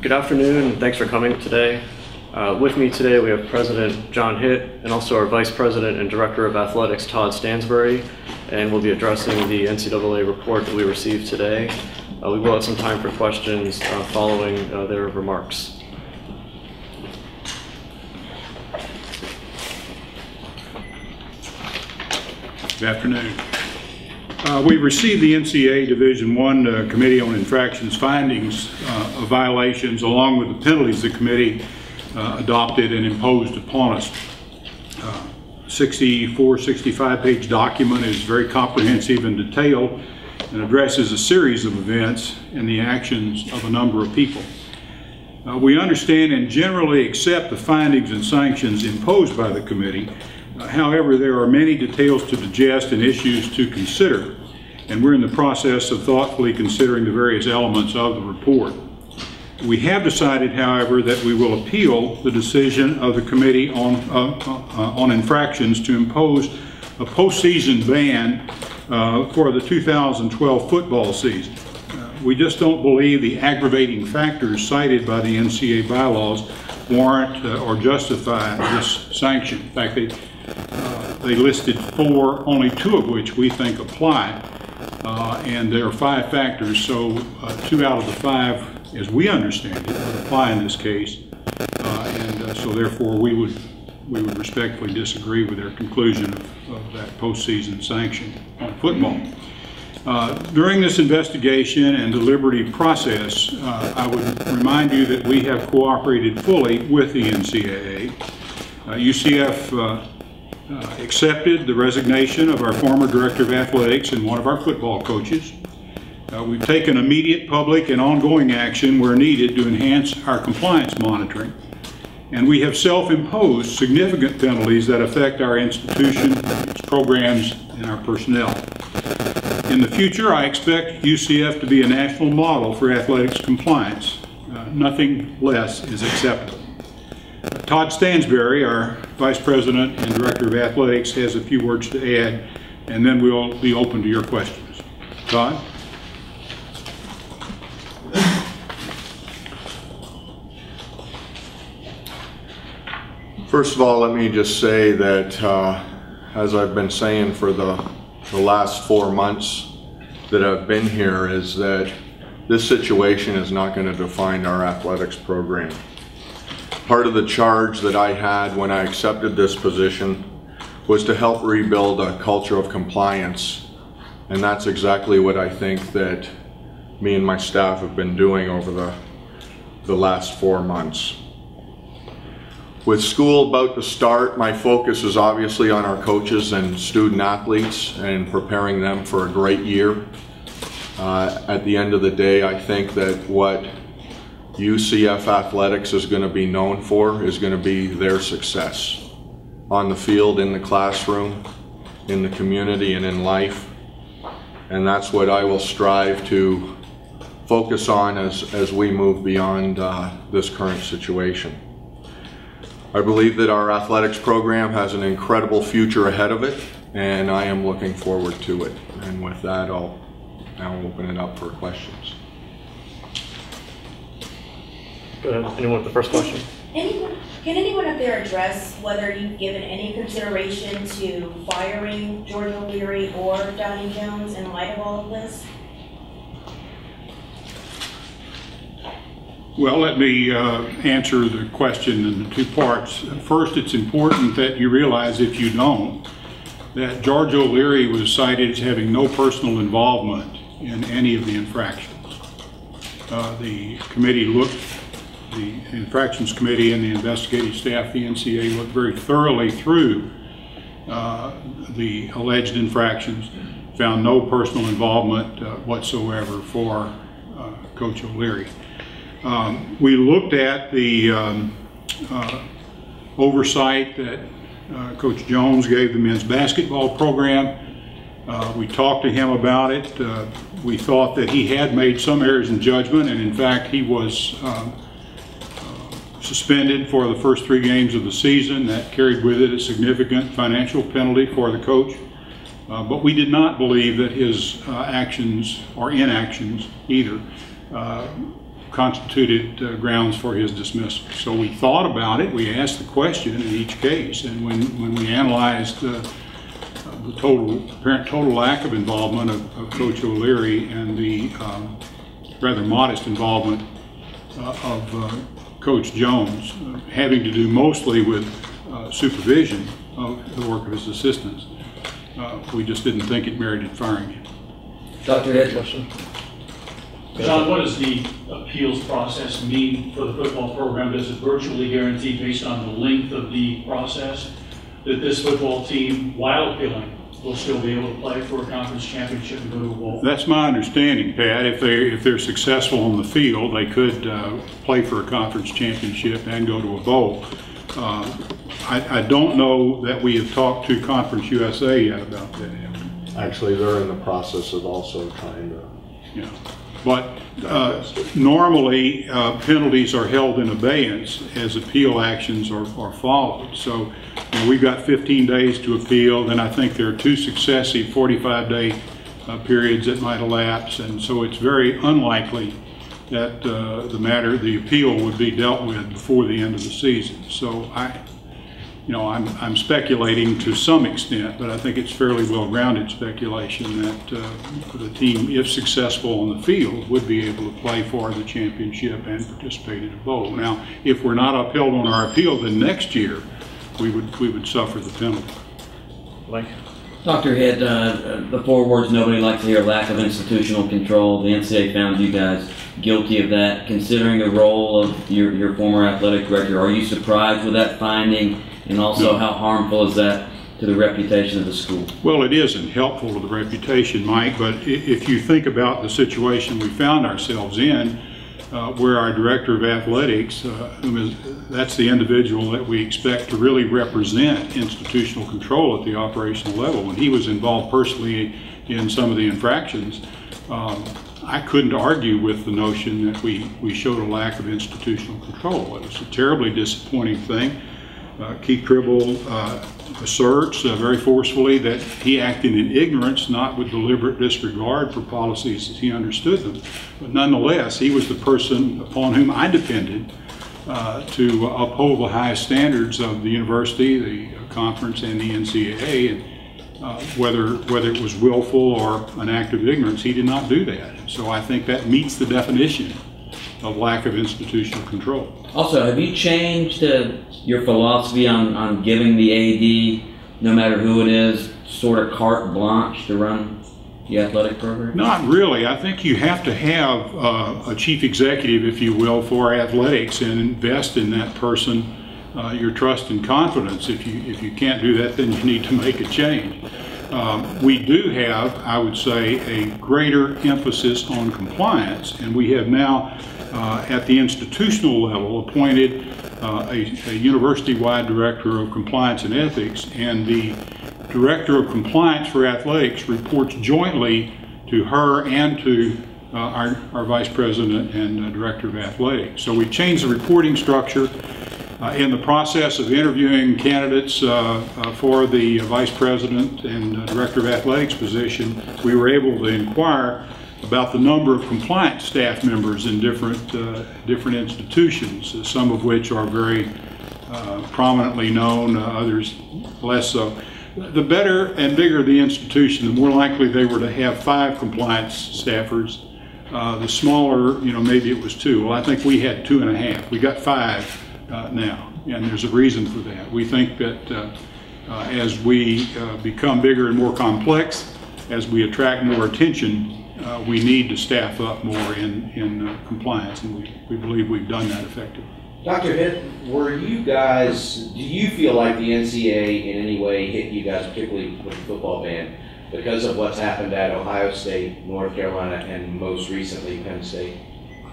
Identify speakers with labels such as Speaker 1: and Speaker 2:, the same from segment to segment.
Speaker 1: Good afternoon, and thanks for coming today. With me today we have President John Hitt and also our Vice President and Director of Athletics, Todd Stansbury, and we'll be addressing the NCAA report that we received today. We will have some time for questions following their remarks.
Speaker 2: Good afternoon. We received the NCAA Division I Committee on Infractions findings of violations along with the penalties the committee adopted and imposed upon us. 65 page document is very comprehensive and detailed and addresses a series of events and the actions of a number of people. We understand and generally accept the findings and sanctions imposed by the committee. However, there are many details to digest and issues to consider, and we're in the process of thoughtfully considering the various elements of the report. We have decided, however, that we will appeal the decision of the Committee on Infractions to impose a postseason ban for the 2012 football season. We just don't believe the aggravating factors cited by the NCAA bylaws warrant or justify this sanction. In fact, they listed four, only two of which we think apply, and there are 5 factors, so 2 out of the 5, as we understand it, would apply in this case, and so therefore we would respectfully disagree with their conclusion of that postseason sanction on football. During this investigation and deliberative process, I would remind you that we have cooperated fully with the NCAA. UCF accepted the resignation of our former Director of Athletics and one of our football coaches. We've taken immediate public and ongoing action where needed to enhance our compliance monitoring. And we have self-imposed significant penalties that affect our institution, its programs, and our personnel. In the future, I expect UCF to be a national model for athletics compliance. Nothing less is acceptable. Todd Stansbury, our Vice President and Director of Athletics, has a few words to add, and then we'll be open to your questions. Todd?
Speaker 3: First of all, let me just say that, as I've been saying for the last 4 months that I've been here, is that this situation is not going to define our athletics program. Part of the charge that I had when I accepted this position was to help rebuild a culture of compliance, and that's exactly what I think that me and my staff have been doing over the last 4 months. With school about to start, my focus is obviously on our coaches and student athletes and preparing them for a great year. At the end of the day, I think that what UCF Athletics is going to be known for is going to be their success on the field, in the classroom, in the community, and in life. And that's what I will strive to focus on as we move beyond this current situation. I believe that our athletics program has an incredible future ahead of it, and I am looking forward to it. And with that, I'll now open it up for questions.
Speaker 1: Go ahead. Anyone with the first question?
Speaker 4: Can anyone up there address whether you've given any consideration to firing George O'Leary or Donnie Jones in light of all of this?
Speaker 2: Well, let me answer the question in 2 parts. First, it's important that you realize, if you don't, that George O'Leary was cited as having no personal involvement in any of the infractions. The committee the Infractions Committee and the investigative staff, the NCAA, looked very thoroughly through the alleged infractions, found no personal involvement whatsoever for Coach O'Leary. We looked at the oversight that Coach Jones gave the men's basketball program. We talked to him about it. We thought that he had made some errors in judgment, and in fact he was suspended for the first 3 games of the season. That carried with it a significant financial penalty for the coach. But we did not believe that his actions or inactions either constituted grounds for his dismissal. So we thought about it, we asked the question in each case, and when we analyzed the apparent total lack of involvement of Coach O'Leary and the rather modest involvement of Coach Jones, having to do mostly with supervision of the work of his assistants, we just didn't think it merited firing him.
Speaker 5: Dr. Hitt, question.
Speaker 6: John, what does the appeals process mean for the football program? Does it virtually guarantee, based on the length of the process, that this football team, while appealing, will still be able to play for a conference championship and go to a bowl? That's
Speaker 2: my understanding, Pat. If they're successful on the field, they could play for a conference championship and go to a bowl. I don't know that we have talked to Conference USA yet about that.
Speaker 3: Actually, they're in the process of also trying to.
Speaker 2: Yeah. But normally penalties are held in abeyance as appeal actions are followed. So we've got 15 days to appeal, then I think there are 2 successive 45-day periods that might elapse, and so it's very unlikely that the appeal would be dealt with before the end of the season. So I'm speculating to some extent, but I think it's fairly well-grounded speculation that the team, if successful on the field, would be able to play for the championship and participate in a bowl. Now, if we're not upheld on our appeal, then next year we would suffer the penalty.
Speaker 1: Mike?
Speaker 5: Dr. Hitt, the 4 words nobody likes to hear: lack of institutional control. The NCAA found you guys guilty of that. Considering the role of your former athletic director, are you surprised with that finding? And also, how harmful is that to the reputation of the school? Well,
Speaker 2: it isn't helpful to the reputation, Mike, but if you think about the situation we found ourselves in, where our director of athletics, that's the individual that we expect to really represent institutional control at the operational level, when he was involved personally in some of the infractions, I couldn't argue with the notion that we showed a lack of institutional control. It was a terribly disappointing thing. Keith Tribble asserts very forcefully that he acted in ignorance, not with deliberate disregard for policies as he understood them. But nonetheless, he was the person upon whom I depended to uphold the highest standards of the university, the conference, and the NCAA. And whether it was willful or an act of ignorance, he did not do that. So I think that meets the definition of lack of institutional control.
Speaker 5: Also, have you changed your philosophy on giving the AD, no matter who it is, sort of carte blanche to run the athletic program?
Speaker 2: Not really. I think you have to have a chief executive, if you will, for athletics, and invest in that person your trust and confidence. If you can't do that, then you need to make a change. We do have, I would say, a greater emphasis on compliance, and we have now at the institutional level appointed a university-wide director of compliance and ethics, and the director of compliance for athletics reports jointly to her and to our vice president and director of athletics. So we've changed the reporting structure. In the process of interviewing candidates for the vice president and director of athletics position, we were able to inquire about the number of compliance staff members in different institutions, some of which are very prominently known, others less so. The better and bigger the institution, the more likely they were to have 5 compliance staffers. The smaller, maybe it was 2. Well, I think we had 2.5. We got 5 now, and there's a reason for that. We think that as we become bigger and more complex, as we attract more attention, we need to staff up more in compliance, and we believe we've done that effectively.
Speaker 7: Dr. Hitt, do you feel like the NCAA in any way hit you guys, particularly with the football ban, because of what's happened at Ohio State, North Carolina, and most recently Penn State?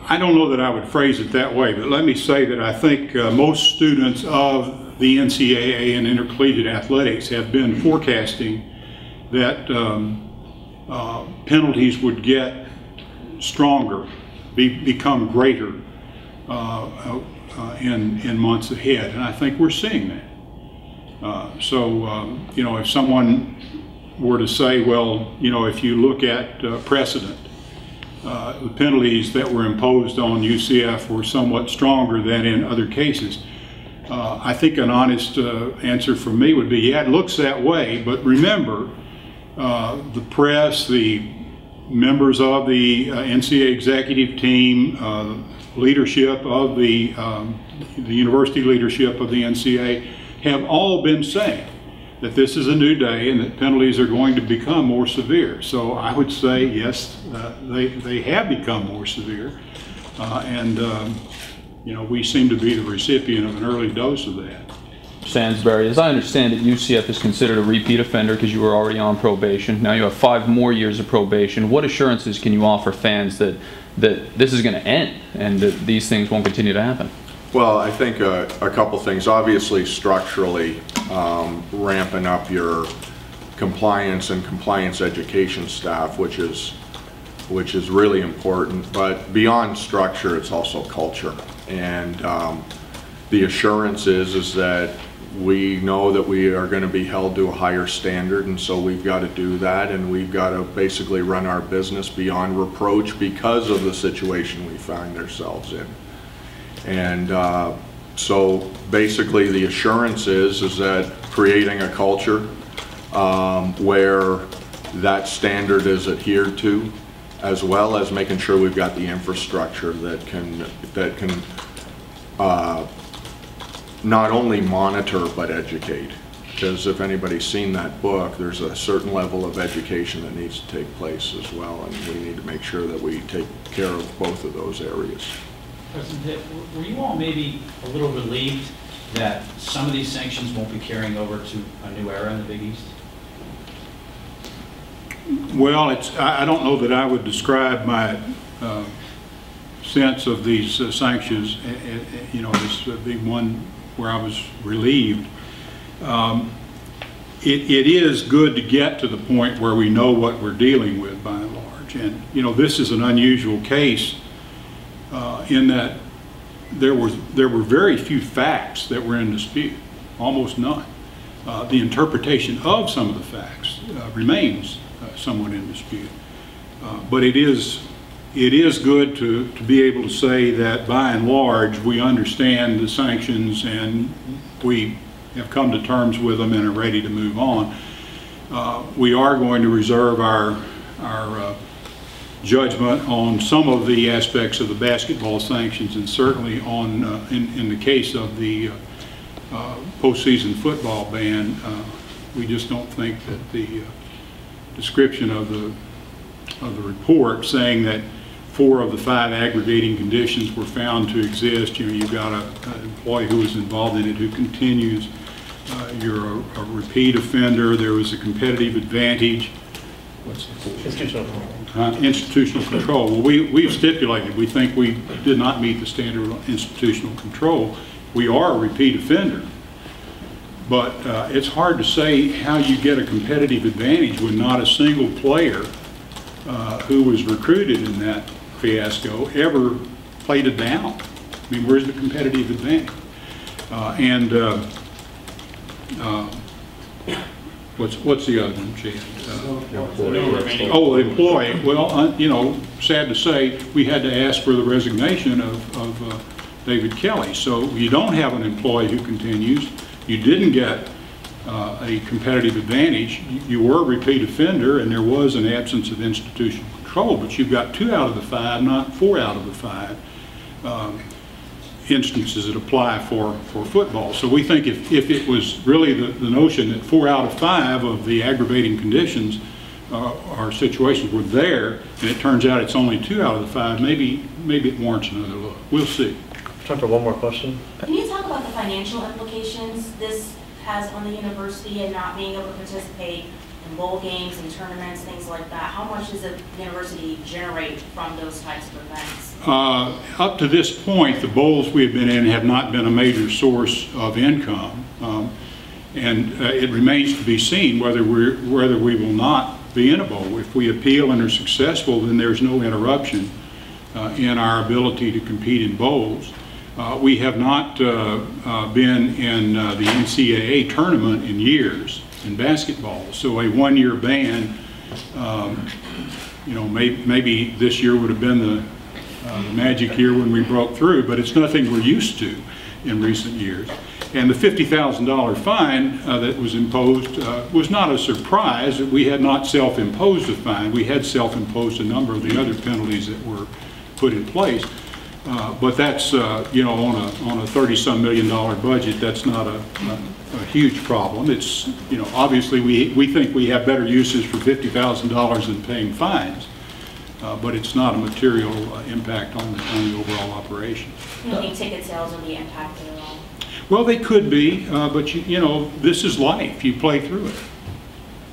Speaker 2: I don't know that I would phrase it that way, but let me say that I think most students of the NCAA and intercollegiate athletics have been forecasting that penalties would get stronger, become greater in months ahead, and I think we're seeing that. If someone were to say, well, if you look at precedent, the penalties that were imposed on UCF were somewhat stronger than in other cases. I think an honest answer from me would be, yeah, it looks that way, but remember, the press, the members of the NCAA executive team, leadership of the university leadership of the NCAA have all been saying that this is a new day and that penalties are going to become more severe. So I would say, yes, they have become more severe, you know, we seem to be the recipient of an early dose of that.
Speaker 8: Stansbury, as I understand it, UCF is considered a repeat offender because you were already on probation. Now you have 5 more years of probation. What assurances can you offer fans that this is going to end and that these things won't continue to happen?
Speaker 3: Well, I think a couple things. Obviously, structurally, ramping up your compliance and compliance education staff, which is really important. But beyond structure, it's also culture. And the assurance is that we know that we are going to be held to a higher standard, and so we've got to do that, and we've got to basically run our business beyond reproach because of the situation we find ourselves in. And so basically the assurance is that creating a culture where that standard is adhered to, as well as making sure we've got the infrastructure that can not only monitor but educate. Because if anybody's seen that book, there's a certain level of education that needs to take place as well, and we need to make sure that we take care of both of those areas.
Speaker 9: President Hitt, were you all maybe a little relieved that some of these sanctions won't be carrying over to a new era in the Big East?
Speaker 2: Well, I don't know that I would describe my sense of these sanctions, you know, this big one where I was relieved. It is good to get to the point where we know what we're dealing with by and large. And, you know, this is an unusual case in that there were very few facts that were in dispute, almost none. The interpretation of some of the facts remains somewhat in dispute. But it is good to be able to say that by and large we understand the sanctions and we have come to terms with them and are ready to move on. We are going to reserve our judgment on some of the aspects of the basketball sanctions, and certainly on in the case of the postseason football ban. We just don't think that the description of the report saying that 4 of the 5 aggravating conditions were found to exist. You know, you've got an employee who was involved in it who continues. You're a repeat offender. There was a competitive advantage. What's the 4? Institutional control. Institutional control. Well, we've stipulated we think we did not meet the standard of institutional control. We are a repeat offender. But it's hard to say how you get a competitive advantage when not a single player who was recruited in that fiasco ever played it down. I mean, where's the competitive advantage? What's the other one, Chief? Oh, the employee. Well, you know, sad to say, we had to ask for the resignation of David Kelly. So you don't have an employee who continues. You didn't get a competitive advantage. You were a repeat offender, and there was an absence of institutional control, but you've got 2 out of the 5, not 4 out of the 5 instances that apply for football. So we think if it was really the notion that 4 out of 5 of the aggravating conditions or situations were there, and it turns out it's only 2 out of the 5, maybe it warrants another look. We'll see.
Speaker 1: Time for one more question.
Speaker 4: Can you talk about the financial implications this has on the university and not being able to participate in bowl games and tournaments, things like that? How much does the university generate from those types of events?
Speaker 2: Up to this point, the bowls we've been in have not been a major source of income, and it remains to be seen whether we will not be in a bowl. If we appeal and are successful, then there's no interruption in our ability to compete in bowls. We have not been in the NCAA tournament in years in basketball, so a 1-year ban You know, maybe this year would have been the magic year when we broke through, but it's nothing we're used to in recent years. And the $50,000 fine that was imposed was not a surprise. We had not self-imposed a fine. We had self-imposed a number of the other penalties that were put in place. But that's, you know, on a $30-some million budget, that's not a huge problem. It's, you know, obviously we think we have better uses for $50,000 than paying fines, but it's not a material impact on the overall operation.
Speaker 4: You don't think ticket sales will be impacted at all?
Speaker 2: Well, they could be, but you know, this is life. You play through it.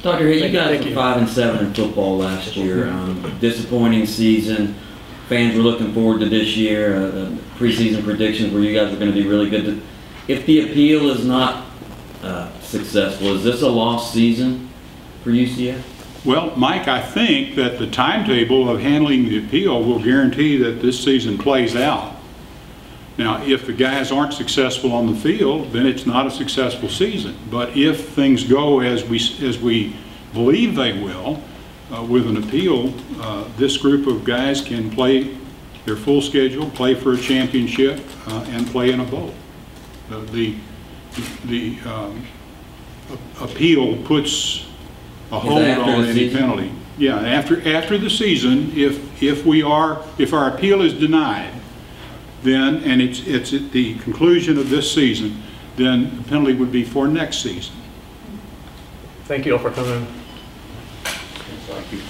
Speaker 5: Dr. Hitt, you guys were 5-7 in football last year. Disappointing season. Fans were looking forward to this year. Preseason predictions where you guys are going to be really good. If the appeal is not successful, is this a lost season for UCF?
Speaker 2: Well, Mike, I think that the timetable of handling the appeal will guarantee that this season plays out. Now, if the guys aren't successful on the field, then it's not a successful season. But if things go as we believe they will, with an appeal, this group of guys can play their full schedule, play for a championship, and play in a bowl. The appeal puts a hold on any penalty. Yeah, after the season, if our appeal is denied, then, and it's at the conclusion of this season, then the penalty would be for next season.
Speaker 1: Thank you all for coming.
Speaker 2: Thank you.